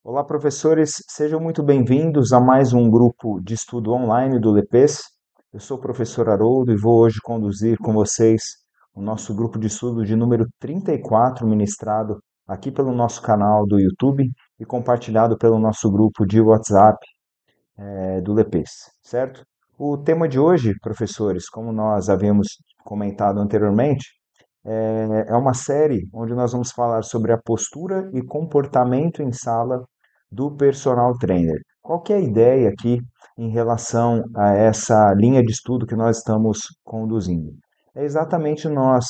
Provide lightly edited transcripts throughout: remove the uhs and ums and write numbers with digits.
Olá, professores, sejam muito bem-vindos a mais um grupo de estudo online do LEPES. Eu sou o professor Haroldo e vou hoje conduzir com vocês o nosso grupo de estudo de número 34, ministrado aqui pelo nosso canal do YouTube e compartilhado pelo nosso grupo de WhatsApp do LEPES, certo? O tema de hoje, professores, como nós havíamos comentado anteriormente, é uma série onde nós vamos falar sobre a postura e comportamento em sala do personal trainer. Qual que é a ideia aqui em relação a essa linha de estudo que nós estamos conduzindo? É exatamente nós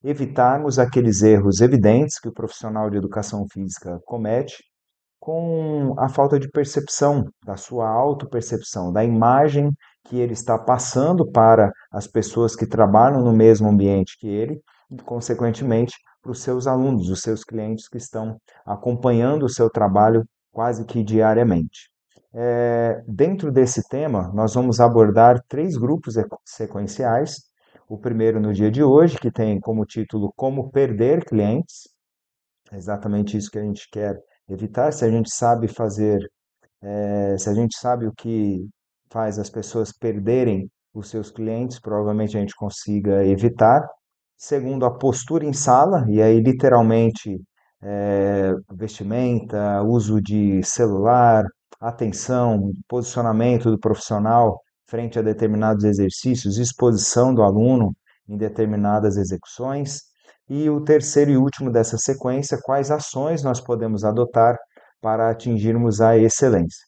evitarmos aqueles erros evidentes que o profissional de educação física comete com a falta de percepção, da sua autopercepção, da imagem que ele está passando para as pessoas que trabalham no mesmo ambiente que ele e, consequentemente, para os seus alunos, os seus clientes que estão acompanhando o seu trabalho quase que diariamente. Dentro desse tema, nós vamos abordar três grupos sequenciais. O primeiro no dia de hoje, que tem como título Como Perder Clientes. É exatamente isso que a gente quer evitar. Se a gente sabe fazer, se a gente sabe o que faz as pessoas perderem os seus clientes, provavelmente a gente consiga evitar. Segundo, a postura em sala, e aí literalmente vestimenta, uso de celular, atenção, posicionamento do profissional frente a determinados exercícios, exposição do aluno em determinadas execuções. E o terceiro e último dessa sequência, quais ações nós podemos adotar para atingirmos a excelência.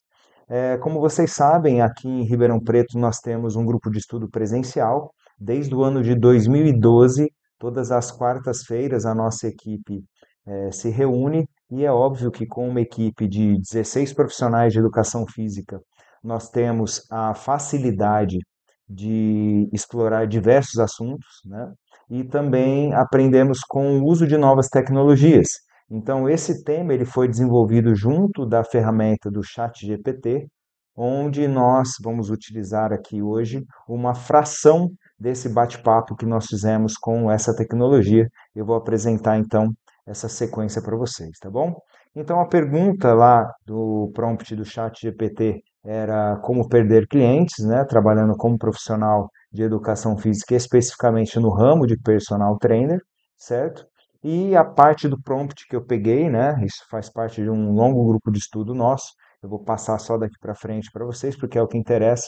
Como vocês sabem, aqui em Ribeirão Preto nós temos um grupo de estudo presencial. Desde o ano de 2012, todas as quartas-feiras a nossa equipe se reúne e é óbvio que com uma equipe de 16 profissionais de educação física, nós temos a facilidade de explorar diversos assuntos, né? E também aprendemos com o uso de novas tecnologias. Então, esse tema ele foi desenvolvido junto da ferramenta do ChatGPT, onde nós vamos utilizar aqui hoje uma fração desse bate-papo que nós fizemos com essa tecnologia. Eu vou apresentar então essa sequência para vocês, tá bom? Então, a pergunta lá do prompt do ChatGPT era como perder clientes, né? Trabalhando como profissional de educação física, especificamente no ramo de personal trainer, certo? E a parte do prompt que eu peguei, né? Isso faz parte de um longo grupo de estudo nosso. Eu vou passar só daqui para frente para vocês, porque é o que interessa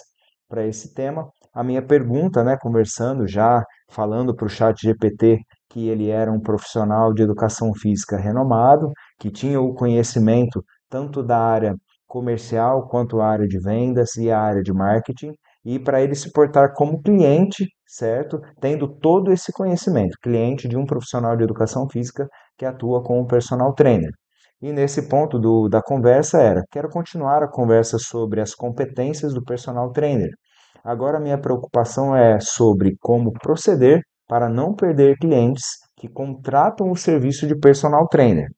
para esse tema. A minha pergunta, né? Conversando já, falando para o chat GPT que ele era um profissional de educação física renomado, que tinha o conhecimento tanto da área comercial quanto a área de vendas e a área de marketing, e para ele se portar como cliente, certo? Tendo todo esse conhecimento, cliente de um profissional de educação física que atua como personal trainer. E nesse ponto da conversa era, quero continuar a conversa sobre as competências do personal trainer. Agora minha preocupação é sobre como proceder para não perder clientes que contratam o serviço de personal trainer.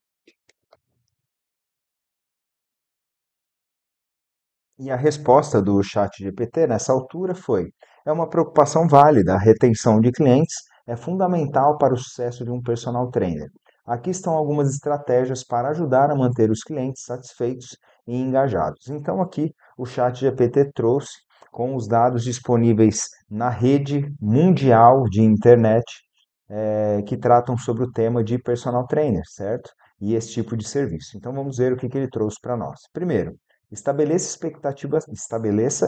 E a resposta do ChatGPT nessa altura foi: é uma preocupação válida, a retenção de clientes é fundamental para o sucesso de um personal trainer. Aqui estão algumas estratégias para ajudar a manter os clientes satisfeitos e engajados. Então, aqui o ChatGPT trouxe com os dados disponíveis na rede mundial de internet que tratam sobre o tema de personal trainer, certo? E esse tipo de serviço. Então, vamos ver o que ele trouxe para nós. Primeiro, estabeleça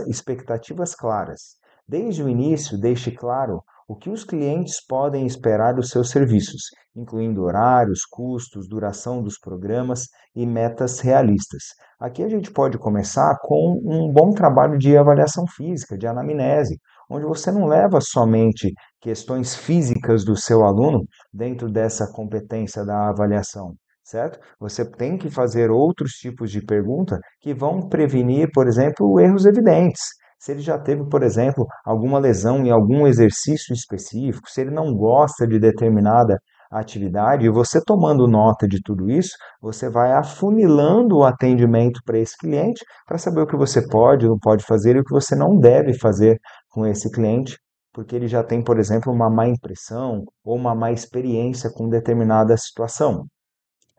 expectativas claras. Desde o início, deixe claro o que os clientes podem esperar dos seus serviços, incluindo horários, custos, duração dos programas e metas realistas. Aqui a gente pode começar com um bom trabalho de avaliação física, de anamnese, onde você não leva somente questões físicas do seu aluno dentro dessa competência da avaliação, certo? Você tem que fazer outros tipos de pergunta que vão prevenir, por exemplo, erros evidentes. Se ele já teve, por exemplo, alguma lesão em algum exercício específico, se ele não gosta de determinada atividade, e você tomando nota de tudo isso, você vai afunilando o atendimento para esse cliente para saber o que você pode ou não pode fazer e o que você não deve fazer com esse cliente, porque ele já tem, por exemplo, uma má impressão ou uma má experiência com determinada situação.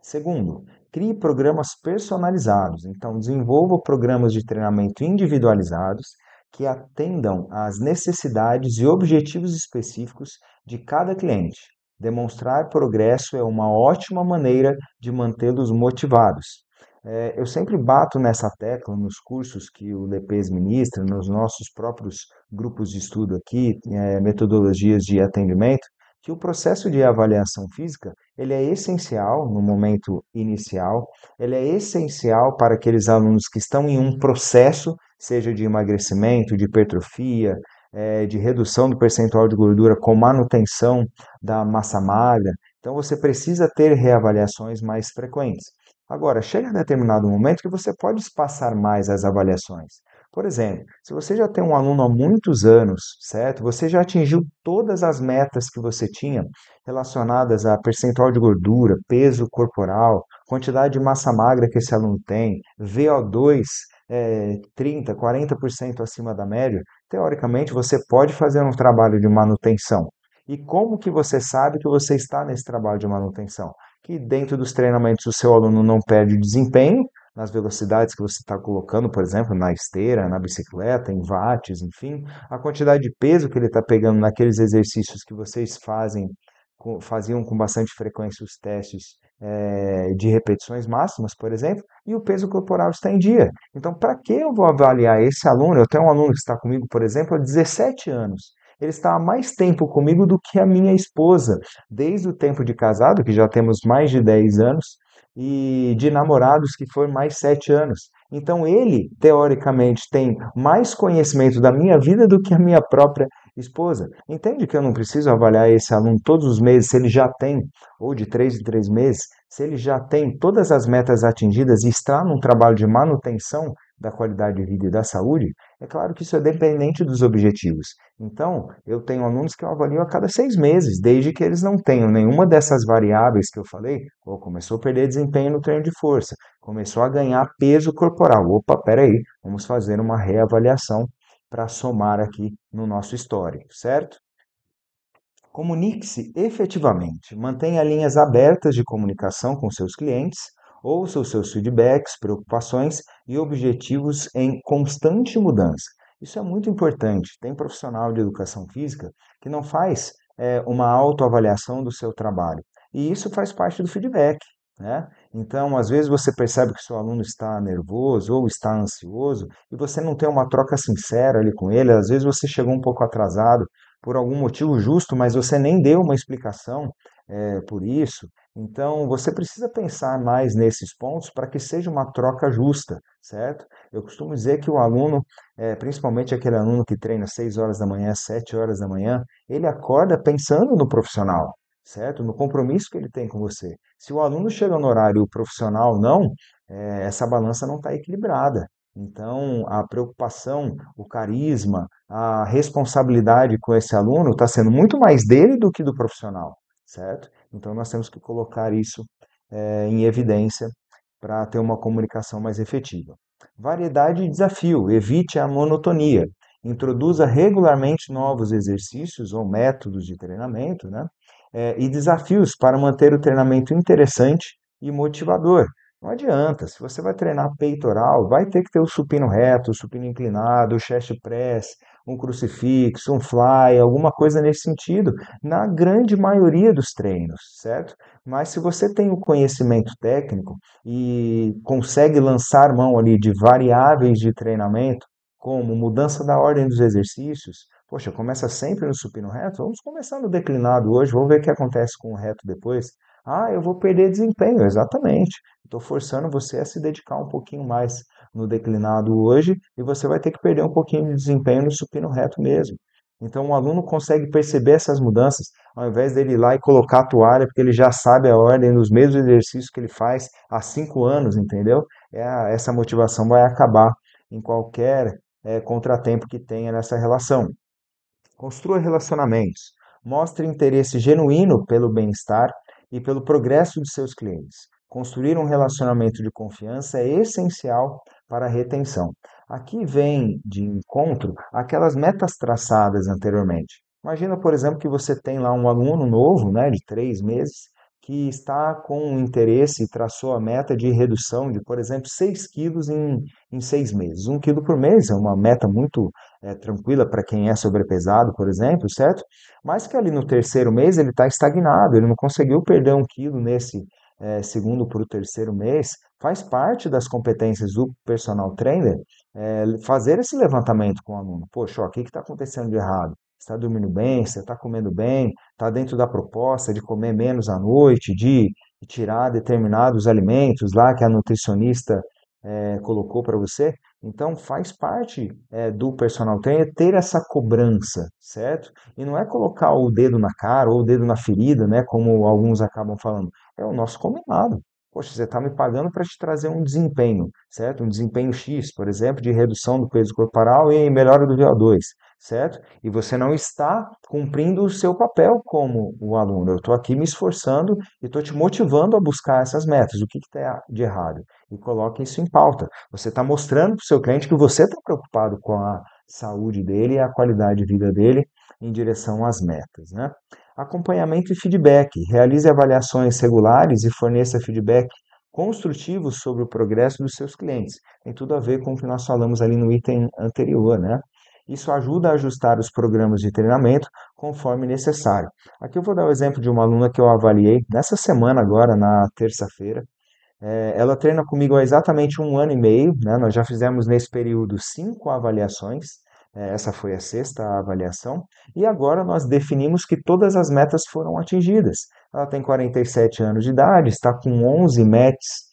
Segundo, crie programas personalizados. Então, desenvolva programas de treinamento individualizados que atendam às necessidades e objetivos específicos de cada cliente. Demonstrar progresso é uma ótima maneira de mantê-los motivados. Eu sempre bato nessa tecla nos cursos que o LEPES ministra, nos nossos próprios grupos de estudo aqui, metodologias de atendimento, que o processo de avaliação física ele é essencial no momento inicial, ele é essencial para aqueles alunos que estão em um processo, seja de emagrecimento, de hipertrofia, de redução do percentual de gordura com manutenção da massa magra. Então você precisa ter reavaliações mais frequentes. Agora, chega a determinado momento que você pode espaçar mais as avaliações. Por exemplo, se você já tem um aluno há muitos anos, certo? Você já atingiu todas as metas que você tinha relacionadas a percentual de gordura, peso corporal, quantidade de massa magra que esse aluno tem, VO2 30, 40% acima da média, teoricamente você pode fazer um trabalho de manutenção. E como que você sabe que você está nesse trabalho de manutenção? Que dentro dos treinamentos o seu aluno não perde desempenho nas velocidades que você está colocando, por exemplo, na esteira, na bicicleta, em watts, enfim, a quantidade de peso que ele está pegando naqueles exercícios que vocês faziam com bastante frequência os testes de repetições máximas, por exemplo, e o peso corporal está em dia. Então, para que eu vou avaliar esse aluno? Eu tenho um aluno que está comigo, por exemplo, há 17 anos. Ele está há mais tempo comigo do que a minha esposa, desde o tempo de casado, que já temos mais de 10 anos, e de namorados, que foi mais 7 anos. Então, ele, teoricamente, tem mais conhecimento da minha vida do que a minha própria esposa. Entende que eu não preciso avaliar esse aluno todos os meses, se ele já tem, ou de 3 em 3 meses, se ele já tem todas as metas atingidas e está num trabalho de manutenção da qualidade de vida e da saúde? É claro que isso é dependente dos objetivos. Então, eu tenho alunos que eu avalio a cada 6 meses, desde que eles não tenham nenhuma dessas variáveis que eu falei. Ou começou a perder desempenho no treino de força, começou a ganhar peso corporal. Opa, peraí, vamos fazer uma reavaliação para somar aqui no nosso histórico, certo? Comunique-se efetivamente, mantenha linhas abertas de comunicação com seus clientes, ouça os seus feedbacks, preocupações e objetivos em constante mudança. Isso é muito importante. Tem profissional de educação física que não faz uma autoavaliação do seu trabalho. E isso faz parte do feedback, né? Então, às vezes você percebe que seu aluno está nervoso ou está ansioso e você não tem uma troca sincera ali com ele. Às vezes você chegou um pouco atrasado por algum motivo justo, mas você nem deu uma explicação por isso. Então, você precisa pensar mais nesses pontos para que seja uma troca justa, certo? Eu costumo dizer que o aluno, principalmente aquele aluno que treina 6 horas da manhã, 7 horas da manhã, ele acorda pensando no profissional, certo? No compromisso que ele tem com você. Se o aluno chega no horário e o profissional não, essa balança não está equilibrada. Então, a preocupação, o carisma, a responsabilidade com esse aluno está sendo muito mais dele do que do profissional, certo? Então, nós temos que colocar isso em evidência para ter uma comunicação mais efetiva. Variedade e desafio, evite a monotonia. Introduza regularmente novos exercícios ou métodos de treinamento, né? E desafios para manter o treinamento interessante e motivador. Não adianta, se você vai treinar peitoral, vai ter que ter o supino reto, o supino inclinado, o chest press, um crucifixo, um fly, alguma coisa nesse sentido, na grande maioria dos treinos, certo? Mas se você tem o conhecimento técnico e consegue lançar mão ali de variáveis de treinamento, como mudança da ordem dos exercícios, poxa, começa sempre no supino reto, vamos começar no declinado hoje, vamos ver o que acontece com o reto depois. Ah, eu vou perder desempenho, exatamente. Estou forçando você a se dedicar um pouquinho mais no declinado hoje e você vai ter que perder um pouquinho de desempenho no supino reto mesmo. Então, o aluno consegue perceber essas mudanças, ao invés dele ir lá e colocar a toalha, porque ele já sabe a ordem dos mesmos exercícios que ele faz há 5 anos, entendeu? Essa motivação vai acabar em qualquer contratempo que tenha nessa relação. Construa relacionamentos. Mostre interesse genuíno pelo bem-estar e pelo progresso de seus clientes. Construir um relacionamento de confiança é essencial para a retenção. Aqui vem de encontro aquelas metas traçadas anteriormente. Imagina, por exemplo, que você tem lá um aluno novo, né, de 3 meses, que está com interesse e traçou a meta de redução de, por exemplo, 6 quilos em 6 meses. 1 quilo por mês é uma meta muito tranquila para quem é sobrepesado, por exemplo, certo? Mas que ali no terceiro mês ele está estagnado, ele não conseguiu perder 1 quilo nesse segundo para o terceiro mês. Faz parte das competências do personal trainer fazer esse levantamento com o aluno. Poxa, ó, o que está acontecendo de errado? Você está dormindo bem? Você está comendo bem? Está dentro da proposta de comer menos à noite, de tirar determinados alimentos lá que a nutricionista colocou para você? Então, faz parte do personal trainer ter essa cobrança, certo? E não é colocar o dedo na cara ou o dedo na ferida, né? Como alguns acabam falando. É o nosso combinado. Poxa, você está me pagando para te trazer um desempenho, certo? Um desempenho X, por exemplo, de redução do peso corporal e melhora do VO2, certo? E você não está cumprindo o seu papel como o aluno. Eu estou aqui me esforçando e estou te motivando a buscar essas metas. O que está de errado? E coloque isso em pauta. Você está mostrando para o seu cliente que você está preocupado com a saúde dele e a qualidade de vida dele em direção às metas, né? Acompanhamento e feedback. Realize avaliações regulares e forneça feedback construtivo sobre o progresso dos seus clientes. Tem tudo a ver com o que nós falamos ali no item anterior, né? Isso ajuda a ajustar os programas de treinamento conforme necessário. Aqui eu vou dar o exemplo de uma aluna que eu avaliei nessa semana agora, na terça-feira. Ela treina comigo há exatamente 1 ano e meio, né? Nós já fizemos nesse período 5 avaliações. Essa foi a sexta avaliação. E agora nós definimos que todas as metas foram atingidas. Ela tem 47 anos de idade, está com 11 METs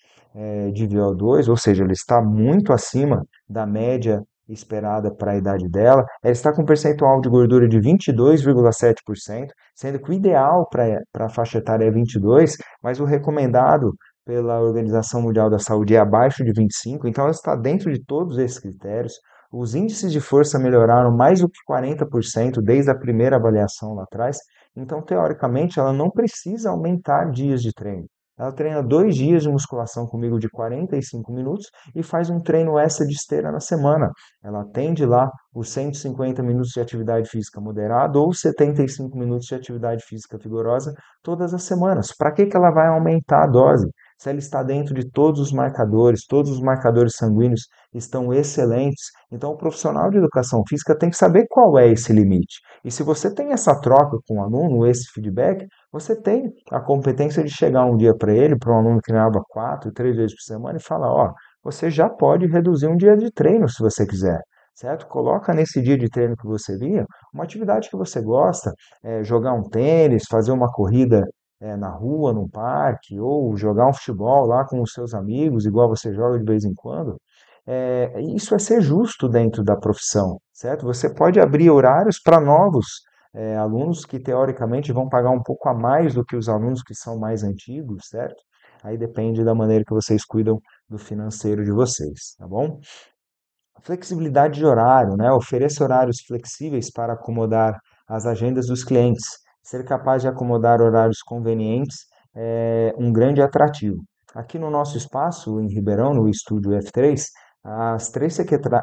de VO2, ou seja, ela está muito acima da média esperada para a idade dela. Ela está com um percentual de gordura de 22,7%, sendo que o ideal para a faixa etária é 22%, mas o recomendado pela Organização Mundial da Saúde é abaixo de 25, então ela está dentro de todos esses critérios. Os índices de força melhoraram mais do que 40% desde a primeira avaliação lá atrás, então teoricamente ela não precisa aumentar dias de treino. Ela treina 2 dias de musculação comigo de 45 minutos e faz um treino extra de esteira na semana. Ela atende lá os 150 minutos de atividade física moderada ou 75 minutos de atividade física vigorosa todas as semanas. Para que ela vai aumentar a dose? Se ela está dentro de todos os marcadores sanguíneos estão excelentes, então o profissional de educação física tem que saber qual é esse limite. E se você tem essa troca com o aluno, esse feedback, você tem a competência de chegar um dia para ele, para um aluno que treinava 4, 3 vezes por semana, e falar, ó, você já pode reduzir um dia de treino se você quiser. Certo? Coloca nesse dia de treino que você via uma atividade que você gosta, jogar um tênis, fazer uma corrida na rua, num parque, ou jogar um futebol lá com os seus amigos, igual você joga de vez em quando. Isso é ser justo dentro da profissão, certo? Você pode abrir horários para novos alunos que teoricamente vão pagar um pouco a mais do que os alunos que são mais antigos, certo? Aí depende da maneira que vocês cuidam do financeiro de vocês, tá bom? Flexibilidade de horário, né? Ofereça horários flexíveis para acomodar as agendas dos clientes. Ser capaz de acomodar horários convenientes é um grande atrativo. Aqui no nosso espaço, em Ribeirão, no estúdio F3, as 3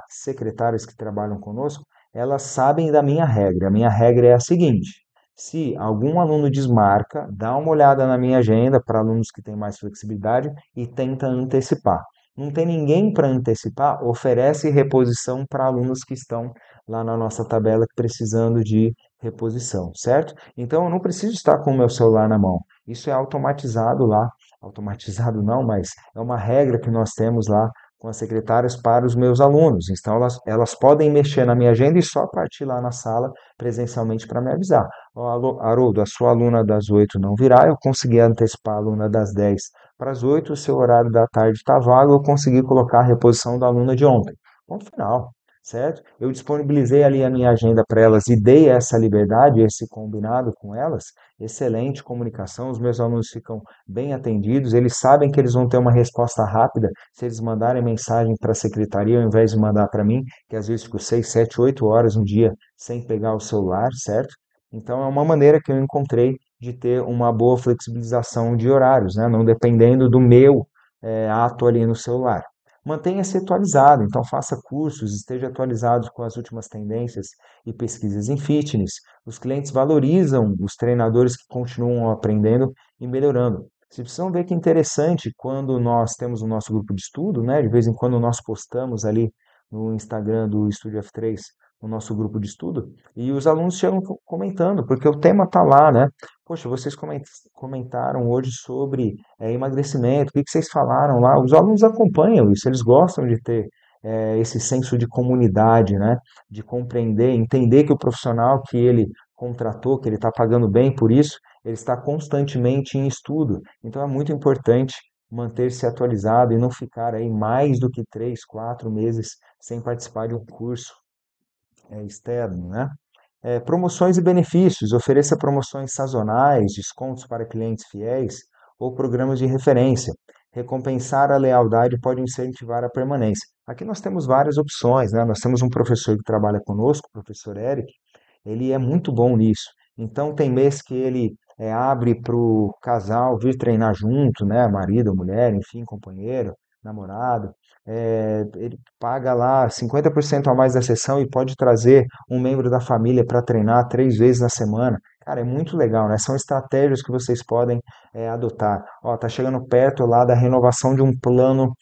secretárias que trabalham conosco, elas sabem da minha regra. A minha regra é a seguinte: se algum aluno desmarca, dá uma olhada na minha agenda para alunos que têm mais flexibilidade e tenta antecipar. Não tem ninguém para antecipar, oferece reposição para alunos que estão lá na nossa tabela precisando de reposição, certo? Então eu não preciso estar com o meu celular na mão. Isso é automatizado lá. Automatizado não, mas é uma regra que nós temos lá com as secretárias para os meus alunos. Então elas podem mexer na minha agenda e só partir lá na sala presencialmente para me avisar. Ó, Haroldo, a sua aluna das 8 não virá, eu consegui antecipar a aluna das 10 para as 8, o seu horário da tarde está vago, eu consegui colocar a reposição da aluna de ontem. Ponto final, certo? Eu disponibilizei ali a minha agenda para elas e dei essa liberdade, esse combinado com elas. Excelente comunicação, os meus alunos ficam bem atendidos, eles sabem que eles vão ter uma resposta rápida se eles mandarem mensagem para a secretaria ao invés de mandar para mim, que às vezes fico 6, 7, 8 horas um dia sem pegar o celular, certo? Então é uma maneira que eu encontrei de ter uma boa flexibilização de horários, né? Não dependendo do meu ato ali no celular. Mantenha-se atualizado, então faça cursos, esteja atualizado com as últimas tendências e pesquisas em fitness. Os clientes valorizam os treinadores que continuam aprendendo e melhorando. Vocês precisam ver que interessante quando nós temos o nosso grupo de estudo, né? De vez em quando nós postamos ali no Instagram do Estúdio F3 o nosso grupo de estudo e os alunos chegam comentando, porque o tema está lá, né? Poxa, vocês comentaram hoje sobre emagrecimento, o que que vocês falaram lá? Os alunos acompanham isso, eles gostam de ter esse senso de comunidade, né? De compreender, entender que o profissional que ele contratou, que ele está pagando bem por isso, ele está constantemente em estudo. Então é muito importante manter-se atualizado e não ficar aí mais do que 3, 4 meses sem participar de um curso externo, né? Promoções e benefícios. Ofereça promoções sazonais, descontos para clientes fiéis ou programas de referência. Recompensar a lealdade pode incentivar a permanência. Aqui nós temos várias opções, né? Nós temos um professor que trabalha conosco, o professor Eric, ele é muito bom nisso. Então tem mês que ele abre para o casal vir treinar junto, né? Marido, mulher, enfim, companheiro, namorado. Ele paga lá 50% a mais da sessão e pode trazer um membro da família para treinar 3 vezes na semana. Cara, é muito legal, né? São estratégias que vocês podem adotar. Ó, tá chegando perto lá da renovação de um plano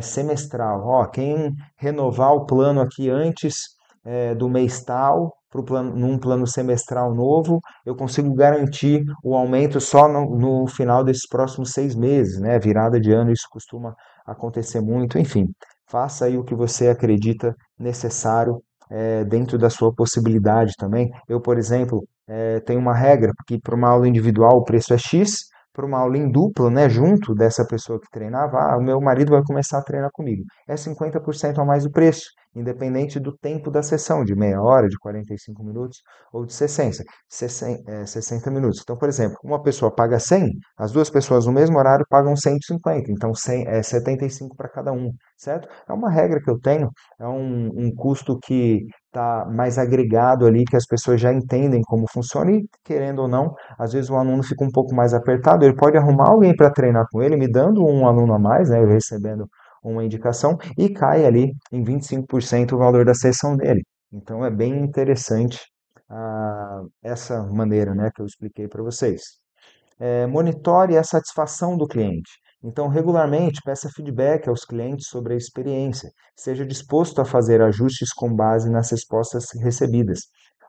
semestral. Ó, quem renovar o plano aqui antes do mês tal, num plano semestral novo, eu consigo garantir o aumento só no final desses próximos 6 meses, né? Virada de ano, isso costuma acontecer muito. Enfim, faça aí o que você acredita necessário dentro da sua possibilidade também. Eu, por exemplo, tenho uma regra que para uma aula individual o preço é X, para uma aula em duplo, né, junto dessa pessoa que treinava, o meu marido vai começar a treinar comigo. É 50% a mais o preço, independente do tempo da sessão, de meia hora, de 45 minutos ou de 60 minutos. Então, por exemplo, uma pessoa paga 100, as duas pessoas no mesmo horário pagam 150, então 100, 75 para cada um, certo? É uma regra que eu tenho, é um custo que está mais agregado ali, que as pessoas já entendem como funciona e, querendo ou não, às vezes o aluno fica um pouco mais apertado, ele pode arrumar alguém para treinar com ele, me dando um aluno a mais, né, eu recebendo uma indicação, e cai ali em 25% o valor da sessão dele. Então é bem interessante essa maneira, né, que eu expliquei para vocês. Monitore a satisfação do cliente. Então, regularmente, peça feedback aos clientes sobre a experiência. Seja disposto a fazer ajustes com base nas respostas recebidas.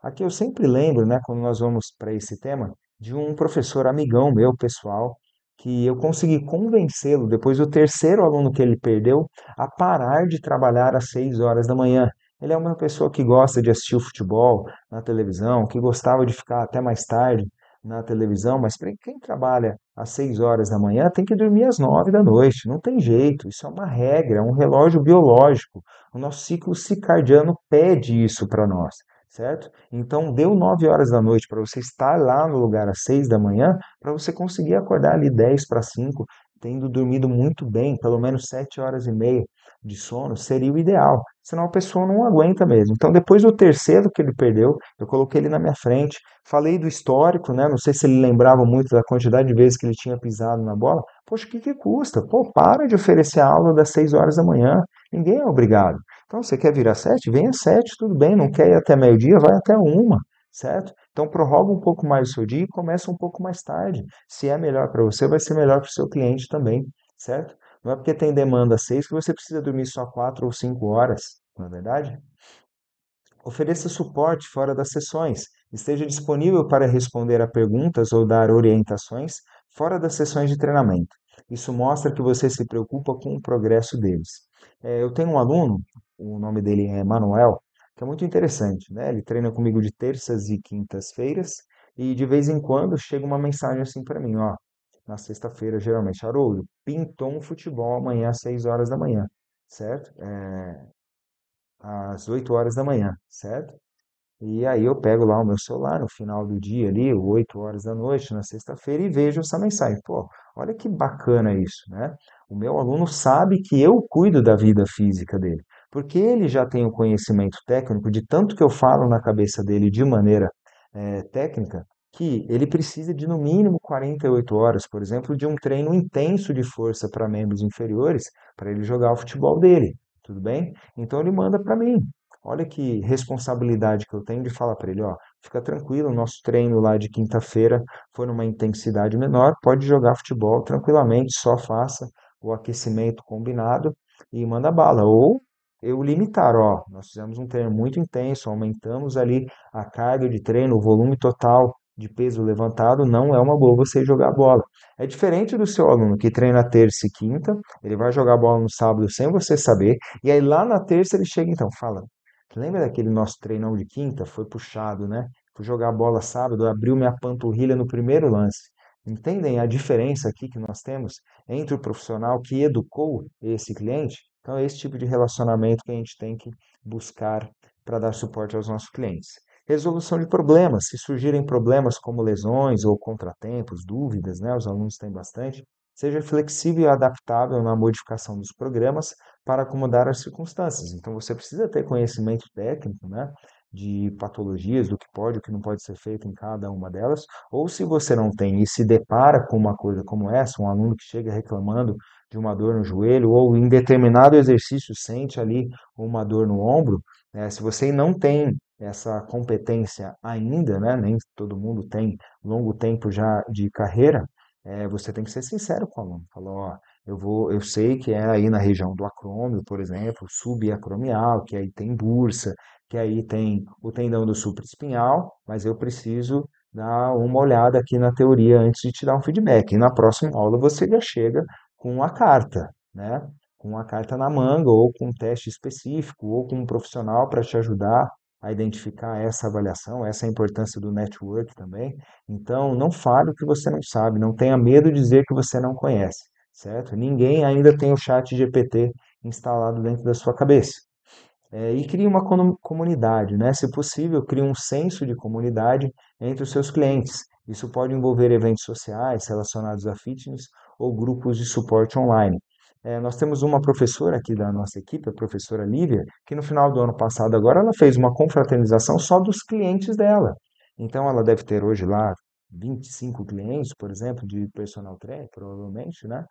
Aqui eu sempre lembro, né, quando nós vamos para esse tema, de um professor amigão meu, pessoal, que eu consegui convencê-lo, depois do terceiro aluno que ele perdeu, a parar de trabalhar às 6 horas da manhã. Ele é uma pessoa que gosta de assistir o futebol na televisão, que gostava de ficar até mais tarde na televisão, mas para quem trabalha às 6 horas da manhã tem que dormir às 9 da noite. Não tem jeito, isso é uma regra, é um relógio biológico. O nosso ciclo circadiano pede isso para nós, certo? Então, deu 9 horas da noite para você estar lá no lugar às 6 da manhã, para você conseguir acordar ali 10 para 5, tendo dormido muito bem, pelo menos 7 horas e meia de sono, seria o ideal. Senão a pessoa não aguenta mesmo. Então, depois do terceiro que ele perdeu, eu coloquei ele na minha frente, falei do histórico, né? Não sei se ele lembrava muito da quantidade de vezes que ele tinha pisado na bola. Poxa, o que que custa? Pô, para de oferecer a aula das 6 horas da manhã. Ninguém é obrigado. Então, você quer vir às 7? Vem às 7, tudo bem. Não quer ir até meio-dia? Vai até uma, certo? Então, prorroga um pouco mais o seu dia e começa um pouco mais tarde. Se é melhor para você, vai ser melhor para o seu cliente também, certo? Não é porque tem demanda às 6 que você precisa dormir só 4 ou 5 horas, não é verdade? Ofereça suporte fora das sessões. Esteja disponível para responder a perguntas ou dar orientações fora das sessões de treinamento. Isso mostra que você se preocupa com o progresso deles. Eu tenho um aluno, o nome dele é Manuel, que é muito interessante, né? Ele treina comigo de terças e quintas-feiras e de vez em quando chega uma mensagem assim para mim, ó, na sexta-feira, geralmente, Haroldo, pintou um futebol amanhã às 6 horas da manhã, certo? Às 8 horas da manhã, certo? E aí eu pego lá o meu celular no final do dia ali, 8 horas da noite, na sexta-feira, e vejo essa mensagem. Pô, olha que bacana isso, né? O meu aluno sabe que eu cuido da vida física dele, porque ele já tem o conhecimento técnico de tanto que eu falo na cabeça dele de maneira técnica, que ele precisa de no mínimo 48 horas, por exemplo, de um treino intenso de força para membros inferiores para ele jogar o futebol dele, tudo bem? Então ele manda para mim. Olha que responsabilidade que eu tenho de falar para ele, ó, fica tranquilo, o nosso treino lá de quinta-feira foi numa intensidade menor, pode jogar futebol tranquilamente, só faça o aquecimento combinado e manda bala. Ou eu limitar, ó, nós fizemos um treino muito intenso, aumentamos ali a carga de treino, o volume total de peso levantado, não é uma boa você jogar bola. É diferente do seu aluno que treina terça e quinta, ele vai jogar bola no sábado sem você saber, e aí lá na terça ele chega então, fala, lembra daquele nosso treinão de quinta? Foi puxado, né? Fui jogar bola sábado, abriu minha panturrilha no primeiro lance. Entendem a diferença aqui que nós temos entre o profissional que educou esse cliente? Então, é esse tipo de relacionamento que a gente tem que buscar para dar suporte aos nossos clientes. Resolução de problemas. Se surgirem problemas como lesões ou contratempos, dúvidas, né? Os alunos têm bastante. Seja flexível e adaptável na modificação dos programas para acomodar as circunstâncias. Então, você precisa ter conhecimento técnico, né? De patologias, do que pode e o que não pode ser feito em cada uma delas. Ou se você não tem e se depara com uma coisa como essa, um aluno que chega reclamando de uma dor no joelho ou em determinado exercício sente ali uma dor no ombro, né? Se você não tem essa competência ainda, né? Nem todo mundo tem longo tempo já de carreira, você tem que ser sincero com o aluno. Falar, ó, eu sei que é aí na região do acrômio, por exemplo, subacromial, que aí tem bursa, que aí tem o tendão do supraespinhal, mas eu preciso dar uma olhada aqui na teoria antes de te dar um feedback. E na próxima aula você já chega com a carta, né? Com a carta na manga, ou com um teste específico, ou com um profissional para te ajudar a identificar essa avaliação, essa é a importância do network também. Então, não fale o que você não sabe, não tenha medo de dizer que você não conhece, certo? Ninguém ainda tem o chat GPT instalado dentro da sua cabeça. E crie uma comunidade, né? Se possível, crie um senso de comunidade entre os seus clientes. Isso pode envolver eventos sociais relacionados a fitness ou grupos de suporte online. Nós temos uma professora aqui da nossa equipe, a professora Lívia, que no final do ano passado agora ela fez uma confraternização só dos clientes dela. Então ela deve ter hoje lá 25 clientes, por exemplo, de personal trainer, provavelmente, né?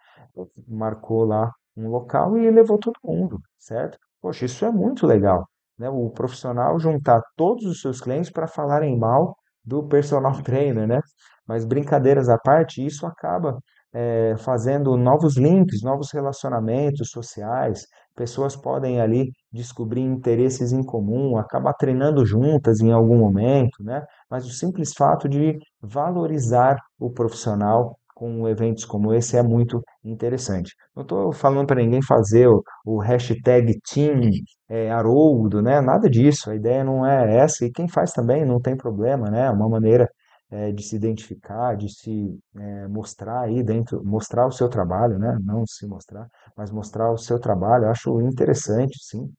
Marcou lá um local e levou todo mundo, certo? Poxa, isso é muito legal, né? O profissional juntar todos os seus clientes para falarem mal do personal trainer, né? Mas brincadeiras à parte, isso acaba fazendo novos links, novos relacionamentos sociais. Pessoas podem ali descobrir interesses em comum, acabar treinando juntas em algum momento, né? Mas o simples fato de valorizar o profissional com eventos como esse é muito interessante. Não estou falando para ninguém fazer o hashtag Team Haroldo, né? Nada disso. A ideia não é essa. E quem faz também não tem problema, né? É uma maneira de se identificar, de se mostrar aí dentro, mostrar o seu trabalho, né? Não se mostrar, mas mostrar o seu trabalho. Eu acho interessante, sim.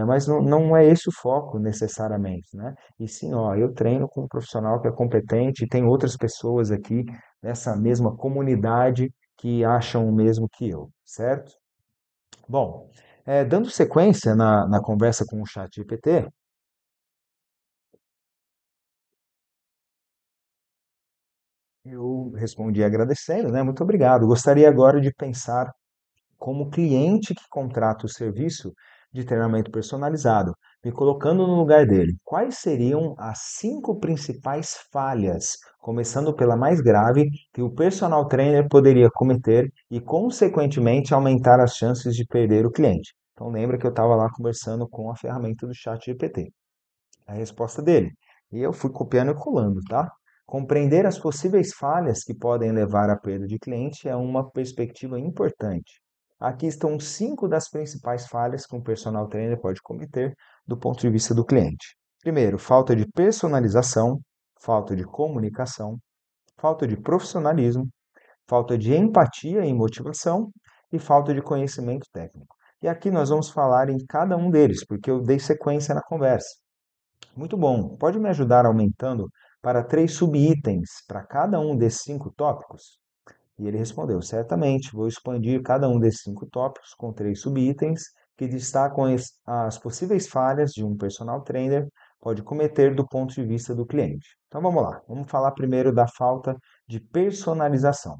Mas não é esse o foco necessariamente, né? E sim, ó, eu treino com um profissional que é competente e tem outras pessoas aqui nessa mesma comunidade que acham o mesmo que eu, certo? Bom, dando sequência na conversa com o chat GPT, eu respondi agradecendo, né? Muito obrigado. Gostaria agora de pensar como cliente que contrata o serviço de treinamento personalizado, me colocando no lugar dele. Quais seriam as 5 principais falhas, começando pela mais grave, que o personal trainer poderia cometer e, consequentemente, aumentar as chances de perder o cliente? Então, lembra que eu estava lá conversando com a ferramenta do chat GPT. A resposta dele. E eu fui copiando e colando, tá? Compreender as possíveis falhas que podem levar à perda de cliente é uma perspectiva importante. Aqui estão 5 das principais falhas que um personal trainer pode cometer do ponto de vista do cliente. Primeiro, falta de personalização, falta de comunicação, falta de profissionalismo, falta de empatia e motivação e falta de conhecimento técnico. E aqui nós vamos falar em cada um deles, porque eu dei sequência na conversa. Muito bom. Pode me ajudar aumentando para 3 subitens para cada um desses 5 tópicos? E ele respondeu: certamente, vou expandir cada um desses 5 tópicos com 3 subitens que destacam as possíveis falhas de um personal trainer pode cometer do ponto de vista do cliente. Então vamos lá, vamos falar primeiro da falta de personalização.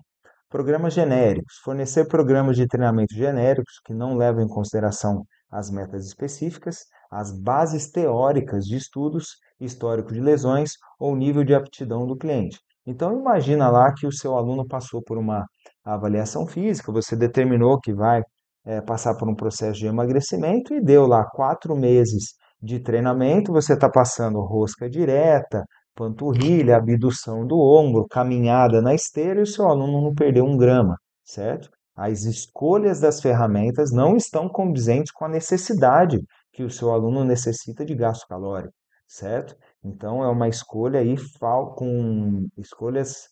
Programas genéricos, fornecer programas de treinamento genéricos que não levam em consideração as metas específicas, as bases teóricas de estudos, histórico de lesões ou nível de aptidão do cliente. Então imagina lá que o seu aluno passou por uma avaliação física, você determinou que vai passar por um processo de emagrecimento e deu lá 4 meses de treinamento, você está passando rosca direta, panturrilha, abdução do ombro, caminhada na esteira e o seu aluno não perdeu 1 grama, certo? As escolhas das ferramentas não estão condizentes com a necessidade que o seu aluno necessita de gasto calórico, certo? Então é uma escolha aí com escolhas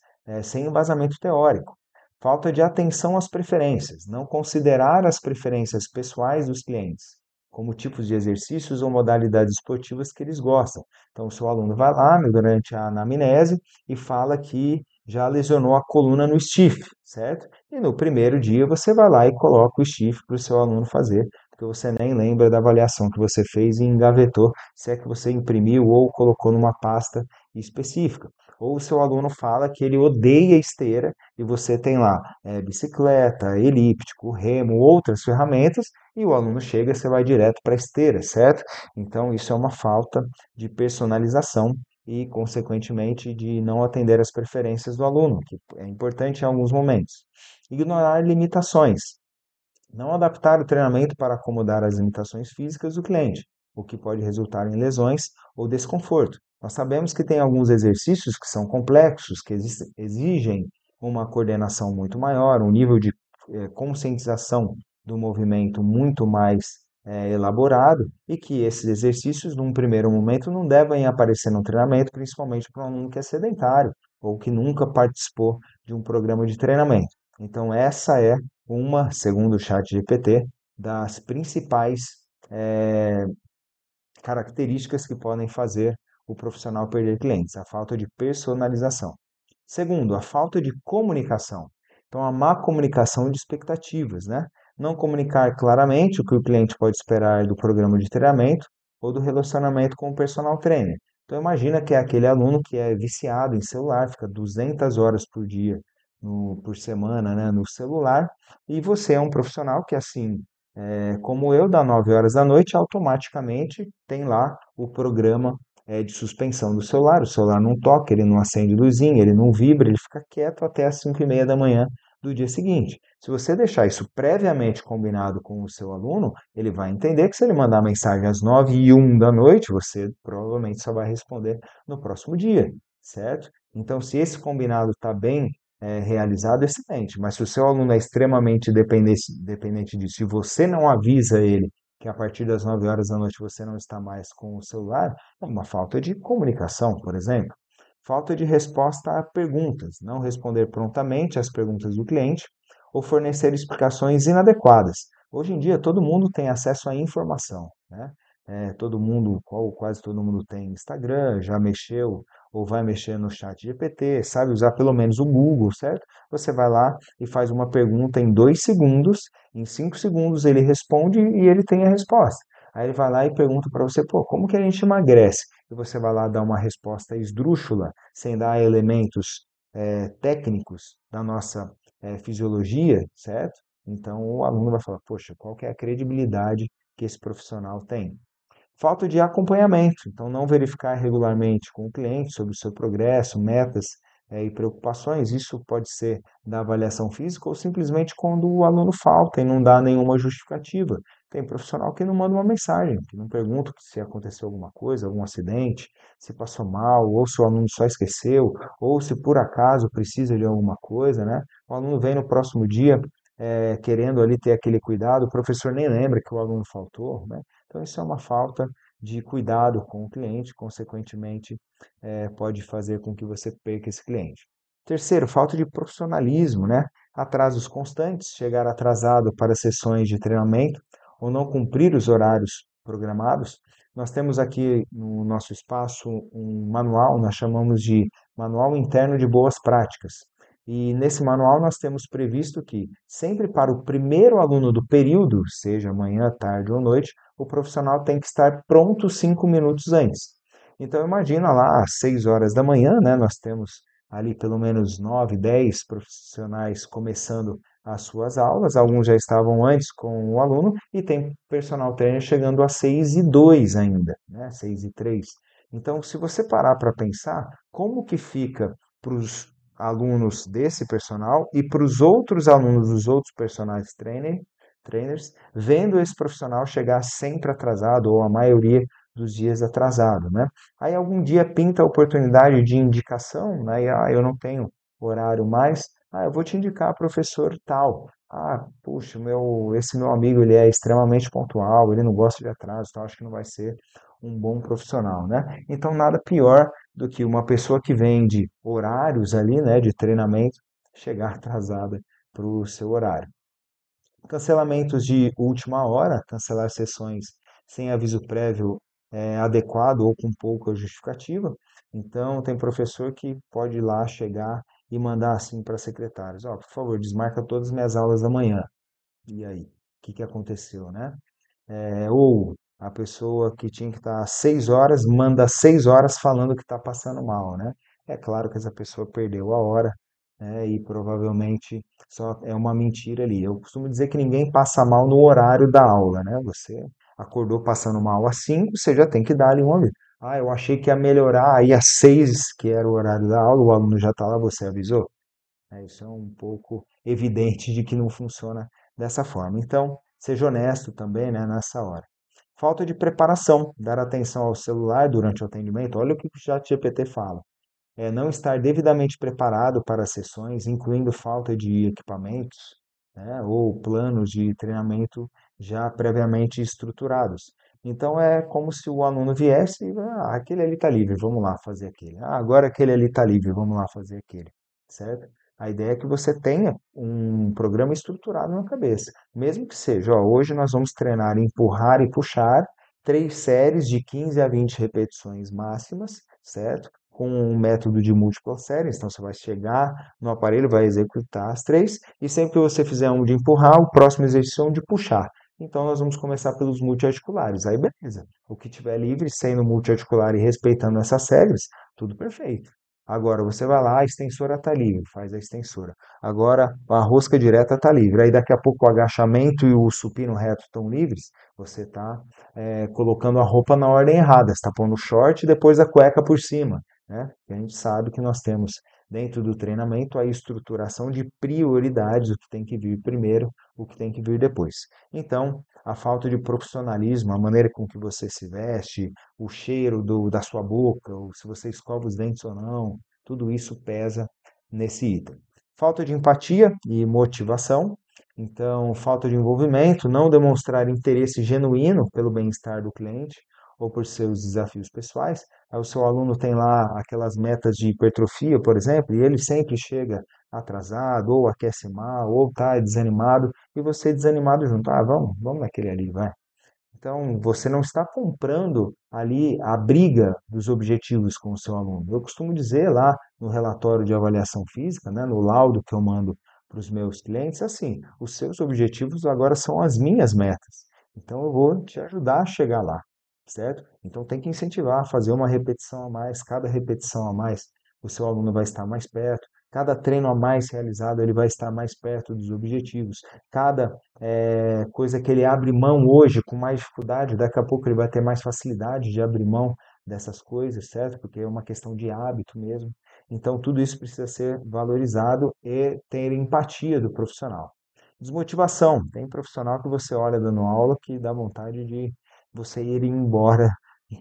sem embasamento teórico. Falta de atenção às preferências, não considerar as preferências pessoais dos clientes, como tipos de exercícios ou modalidades esportivas que eles gostam. Então, o seu aluno vai lá durante a anamnese e fala que já lesionou a coluna no stiff, certo? E no primeiro dia você vai lá e coloca o stiff para o seu aluno fazer, porque você nem lembra da avaliação que você fez e engavetou, se é que você imprimiu ou colocou numa pasta específica. Ou o seu aluno fala que ele odeia esteira e você tem lá bicicleta, elíptico, remo, outras ferramentas, e o aluno chega, você vai direto para a esteira, certo? Então, isso é uma falta de personalização e, consequentemente, de não atender às preferências do aluno, que é importante em alguns momentos. Ignorar limitações. Não adaptar o treinamento para acomodar as limitações físicas do cliente, o que pode resultar em lesões ou desconforto. Nós sabemos que tem alguns exercícios que são complexos, que exigem uma coordenação muito maior, um nível de conscientização do movimento muito mais elaborado, e que esses exercícios, num primeiro momento, não devem aparecer no treinamento, principalmente para um aluno que é sedentário ou que nunca participou de um programa de treinamento. Então, essa é uma, segundo o ChatGPT, das principais eh, características que podem fazer o profissional perder clientes, a falta de personalização. Segundo, a falta de comunicação. Então, a má comunicação de expectativas, né? Não comunicar claramente o que o cliente pode esperar do programa de treinamento ou do relacionamento com o personal trainer. Então, imagina que é aquele aluno que é viciado em celular, fica 200 horas por dia, por semana, né, no celular, e você é um profissional que, assim, como eu, dá 9 horas da noite, automaticamente tem lá o programa de suspensão do celular. O celular não toca, ele não acende luzinha, ele não vibra, ele fica quieto até as 5:30 da manhã do dia seguinte. Se você deixar isso previamente combinado com o seu aluno, ele vai entender que se ele mandar mensagem às 9:01 da noite, você provavelmente só vai responder no próximo dia, certo? Então, se esse combinado está bem realizado, excelente. Mas se o seu aluno é extremamente dependente disso e você não avisa ele que a partir das 9 horas da noite você não está mais com o celular, é uma falta de comunicação, por exemplo. Falta de resposta a perguntas, não responder prontamente às perguntas do cliente ou fornecer explicações inadequadas. Hoje em dia, todo mundo tem acesso à informação, né? Todo mundo, ou quase todo mundo tem Instagram, já mexeu ou vai mexer no chat GPT, sabe usar pelo menos o Google, certo? Você vai lá e faz uma pergunta em 2 segundos, em 5 segundos ele responde e ele tem a resposta. Aí ele vai lá e pergunta para você, pô, como que a gente emagrece? E você vai lá dar uma resposta esdrúxula, sem dar elementos técnicos da nossa fisiologia, certo? Então o aluno vai falar, poxa, qual que é a credibilidade que esse profissional tem? Falta de acompanhamento, então não verificar regularmente com o cliente sobre o seu progresso, metas e preocupações. Isso pode ser da avaliação física ou simplesmente quando o aluno falta e não dá nenhuma justificativa. Tem profissional que não manda uma mensagem, que não pergunta se aconteceu alguma coisa, algum acidente, se passou mal, ou se o aluno só esqueceu, ou se por acaso precisa de alguma coisa, né? O aluno vem no próximo dia querendo ali ter aquele cuidado, o professor nem lembra que o aluno faltou, né? Então, isso é uma falta de cuidado com o cliente, consequentemente, pode fazer com que você perca esse cliente. Terceiro, falta de profissionalismo, né? Atrasos constantes, chegar atrasado para sessões de treinamento ou não cumprir os horários programados. Nós temos aqui no nosso espaço um manual, nós chamamos de Manual Interno de Boas Práticas. E nesse manual nós temos previsto que, sempre para o primeiro aluno do período, seja manhã, tarde ou noite, o profissional tem que estar pronto 5 minutos antes. Então imagina lá às 6 horas da manhã, né? Nós temos ali pelo menos 9, 10 profissionais começando as suas aulas, alguns já estavam antes com o aluno, e tem personal trainer chegando às 6:02 ainda, né? 6:03. Então, se você parar para pensar, como que fica para os alunos desse personal e para os outros alunos dos outros trainers, vendo esse profissional chegar sempre atrasado, ou a maioria dos dias atrasado, né? Aí algum dia pinta a oportunidade de indicação, né? E, eu não tenho horário mais, eu vou te indicar professor tal. Puxa, esse meu amigo, ele é extremamente pontual, ele não gosta de atraso, então acho que não vai ser um bom profissional, né? Então nada pior do que uma pessoa que vende horários ali, né, de treinamento, chegar atrasada para o seu horário. Cancelamentos de última hora, cancelar sessões sem aviso prévio adequado ou com pouca justificativa. Então, tem professor que pode ir lá chegar e mandar assim para secretários: ó, por favor, desmarca todas as minhas aulas da manhã. E aí? O que que aconteceu, né? Ou a pessoa que tinha que estar às 6 horas, manda às 6 horas falando que está passando mal, né? É claro que essa pessoa perdeu a hora, né? E provavelmente só é uma mentira ali. Eu costumo dizer que ninguém passa mal no horário da aula, né? Você acordou passando mal às 5, você já tem que dar ali um aviso. Eu achei que ia melhorar aí às 6, que era o horário da aula, o aluno já está lá, você avisou? Isso é um pouco evidente de que não funciona dessa forma. Então, seja honesto também, né, nessa hora. Falta de preparação, dar atenção ao celular durante o atendimento. Olha o que o ChatGPT fala. Não estar devidamente preparado para as sessões, incluindo falta de equipamentos, né, ou planos de treinamento já previamente estruturados. Então é como se o aluno viesse e, aquele ali está livre, vamos lá fazer aquele. Agora aquele ali está livre, vamos lá fazer aquele, certo? A ideia é que você tenha um programa estruturado na cabeça, mesmo que seja, ó, hoje nós vamos treinar empurrar e puxar, 3 séries de 15 a 20 repetições máximas, certo? Com um método de múltiplas séries, então você vai chegar no aparelho, vai executar as 3, e sempre que você fizer um de empurrar, o próximo exercício é um de puxar. Então nós vamos começar pelos multiarticulares. Aí beleza. O que tiver livre, sendo multiarticular e respeitando essas séries, tudo perfeito. Agora você vai lá, a extensora está livre, faz a extensora. Agora a rosca direta está livre. Aí daqui a pouco o agachamento e o supino reto estão livres. Você está colocando a roupa na ordem errada. Você está pondo o short e depois a cueca por cima, né? E a gente sabe que nós temos dentro do treinamento a estruturação de prioridades, o que tem que vir primeiro, o que tem que vir depois. Então, a falta de profissionalismo, a maneira com que você se veste, o cheiro da sua boca, ou se você escova os dentes ou não, tudo isso pesa nesse item. Falta de empatia e motivação, então falta de envolvimento, não demonstrar interesse genuíno pelo bem-estar do cliente ou por seus desafios pessoais. Aí o seu aluno tem lá aquelas metas de hipertrofia, por exemplo, e ele sempre chega atrasado, ou aquece mal, ou está desanimado, e você desanimado junto. Vamos naquele ali, vai. Então, você não está comprando ali a briga dos objetivos com o seu aluno. Eu costumo dizer lá no relatório de avaliação física, né, no laudo que eu mando para os meus clientes, assim, os seus objetivos agora são as minhas metas. Então, eu vou te ajudar a chegar lá, certo? Então, tem que incentivar a fazer uma repetição a mais, cada repetição a mais, o seu aluno vai estar mais perto, cada treino a mais realizado, ele vai estar mais perto dos objetivos, cada coisa que ele abre mão hoje com mais dificuldade, daqui a pouco ele vai ter mais facilidade de abrir mão dessas coisas, certo? Porque é uma questão de hábito mesmo. Então, tudo isso precisa ser valorizado e ter empatia do profissional. Desmotivação. Tem profissional que você olha dando aula que dá vontade de você ir embora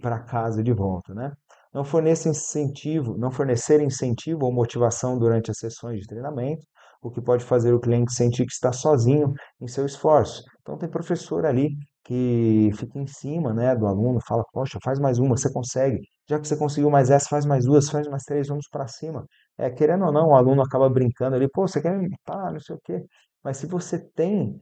para casa de volta, né? Não fornecer incentivo ou motivação durante as sessões de treinamento, o que pode fazer o cliente sentir que está sozinho em seu esforço. Então tem professor ali que fica em cima, né, do aluno, fala, poxa, faz mais uma, você consegue. Já que você conseguiu mais essa, faz mais duas, faz mais três, vamos para cima. Querendo ou não, o aluno acaba brincando ali, pô, você quer me matar, não sei o quê. Mas se você tem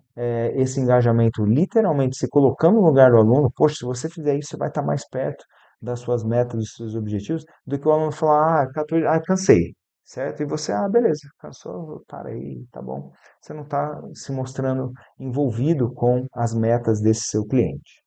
esse engajamento, literalmente se colocando no lugar do aluno, poxa, se você fizer isso, você vai estar mais perto das suas metas, dos seus objetivos, do que o aluno falar, 14, cansei, certo? E você, beleza, cansou, para aí, tá bom. Você não está se mostrando envolvido com as metas desse seu cliente.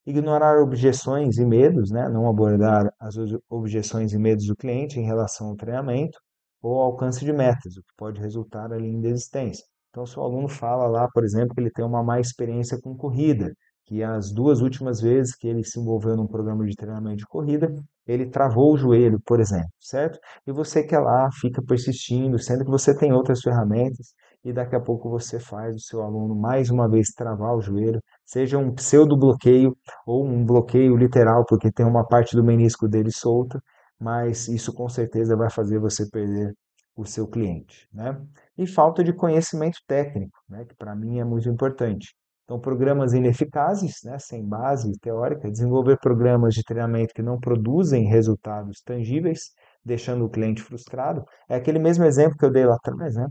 ignorar objeções e medos, né? Não abordar as objeções e medos do cliente em relação ao treinamento ou ao alcance de metas, o que pode resultar ali em desistência. Então, se o aluno fala lá, por exemplo, que ele tem uma má experiência com corrida, que as 2 últimas vezes que ele se envolveu num programa de treinamento de corrida, ele travou o joelho, por exemplo, certo? E você quer lá, fica persistindo, sendo que você tem outras ferramentas, e daqui a pouco você faz o seu aluno mais uma vez travar o joelho, seja um pseudo bloqueio ou um bloqueio literal, porque tem uma parte do menisco dele solta, mas isso com certeza vai fazer você perder o seu cliente, né? E falta de conhecimento técnico, né, que para mim é muito importante. Então, programas ineficazes, né, sem base teórica, desenvolver programas de treinamento que não produzem resultados tangíveis, deixando o cliente frustrado. É aquele mesmo exemplo que eu dei lá atrás, né?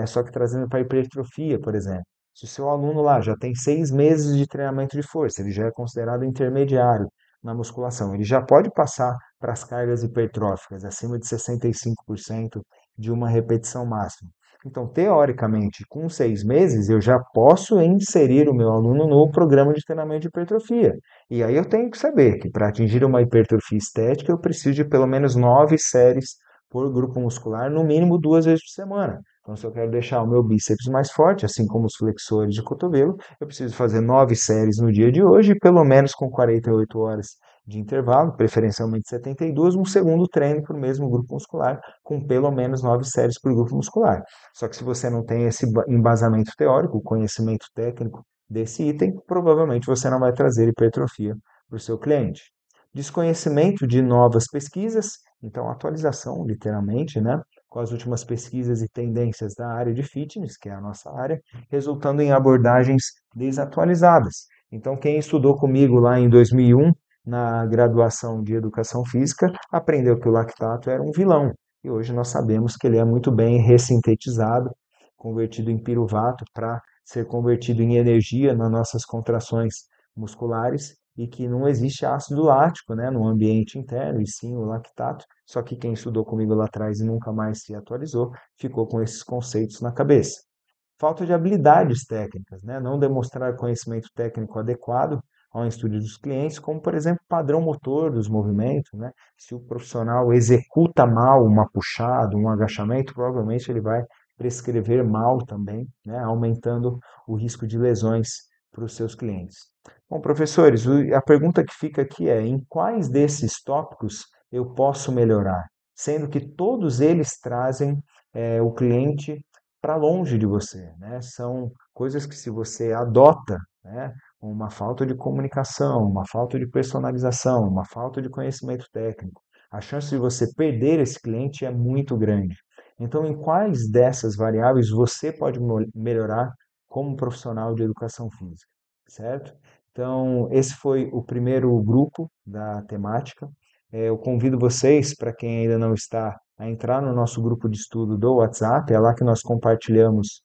Só que trazendo para a hipertrofia, por exemplo. Se o seu aluno lá já tem 6 meses de treinamento de força, ele já é considerado intermediário na musculação, ele já pode passar para as cargas hipertróficas, acima de 65% de uma repetição máxima. Então, teoricamente, com 6 meses, eu já posso inserir o meu aluno no programa de treinamento de hipertrofia. E aí eu tenho que saber que para atingir uma hipertrofia estética, eu preciso de pelo menos 9 séries por grupo muscular, no mínimo 2 vezes por semana. Então, se eu quero deixar o meu bíceps mais forte, assim como os flexores de cotovelo, eu preciso fazer 9 séries no dia de hoje, pelo menos com 48 horas de intervalo, preferencialmente 72, um segundo treino para o mesmo grupo muscular, com pelo menos 9 séries por grupo muscular. Só que se você não tem esse embasamento teórico, conhecimento técnico desse item, provavelmente você não vai trazer hipertrofia para o seu cliente. Desconhecimento de novas pesquisas, então atualização, literalmente, né? Com as últimas pesquisas e tendências da área de fitness, que é a nossa área, resultando em abordagens desatualizadas. Então, quem estudou comigo lá em 2001, na graduação de Educação Física, aprendeu que o lactato era um vilão. E hoje nós sabemos que ele é muito bem ressintetizado, convertido em piruvato para ser convertido em energia nas nossas contrações musculares e que não existe ácido lático, né, no ambiente interno, e sim o lactato. Só que quem estudou comigo lá atrás e nunca mais se atualizou, ficou com esses conceitos na cabeça. Falta de habilidades técnicas, né? Não demonstrar conhecimento técnico adequado ao estudo dos clientes, como, por exemplo, padrão motor dos movimentos, né? Se o profissional executa mal uma puxada, um agachamento, provavelmente ele vai prescrever mal também, né? Aumentando o risco de lesões para os seus clientes. Bom, professores, a pergunta que fica aqui é: em quais desses tópicos eu posso melhorar? Sendo que todos eles trazem o cliente para longe de você, né? São coisas que se você adota, né, uma falta de comunicação, uma falta de personalização, uma falta de conhecimento técnico, a chance de você perder esse cliente é muito grande. Então, em quais dessas variáveis você pode melhorar como profissional de educação física, certo? Então, esse foi o primeiro grupo da temática. Eu convido vocês, para quem ainda não está, a entrar no nosso grupo de estudo do WhatsApp. É lá que nós compartilhamos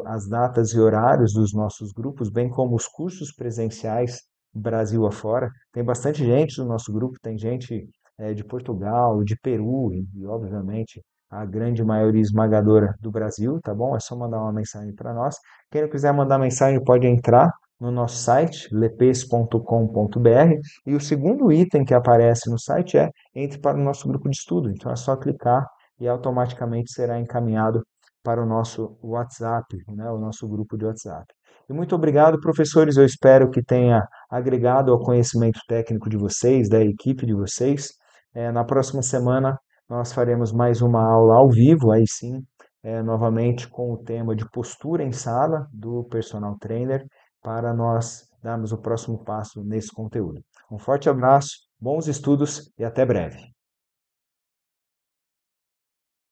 as datas e horários dos nossos grupos, bem como os cursos presenciais Brasil afora. Tem bastante gente no nosso grupo, tem gente de Portugal, de Peru e, obviamente, a grande maioria esmagadora do Brasil, tá bom? É só mandar uma mensagem para nós. Quem não quiser mandar mensagem pode entrar no nosso site, lepes.com.br, e o segundo item que aparece no site é: entre para o nosso grupo de estudo. Então é só clicar e automaticamente será encaminhado para o nosso WhatsApp, né, o nosso grupo de WhatsApp. E muito obrigado, professores. Eu espero que tenha agregado ao conhecimento técnico de vocês, da equipe de vocês. Na próxima semana nós faremos mais uma aula ao vivo, aí sim, novamente com o tema de postura em sala do personal trainer, para nós darmos o próximo passo nesse conteúdo. Um forte abraço, bons estudos e até breve.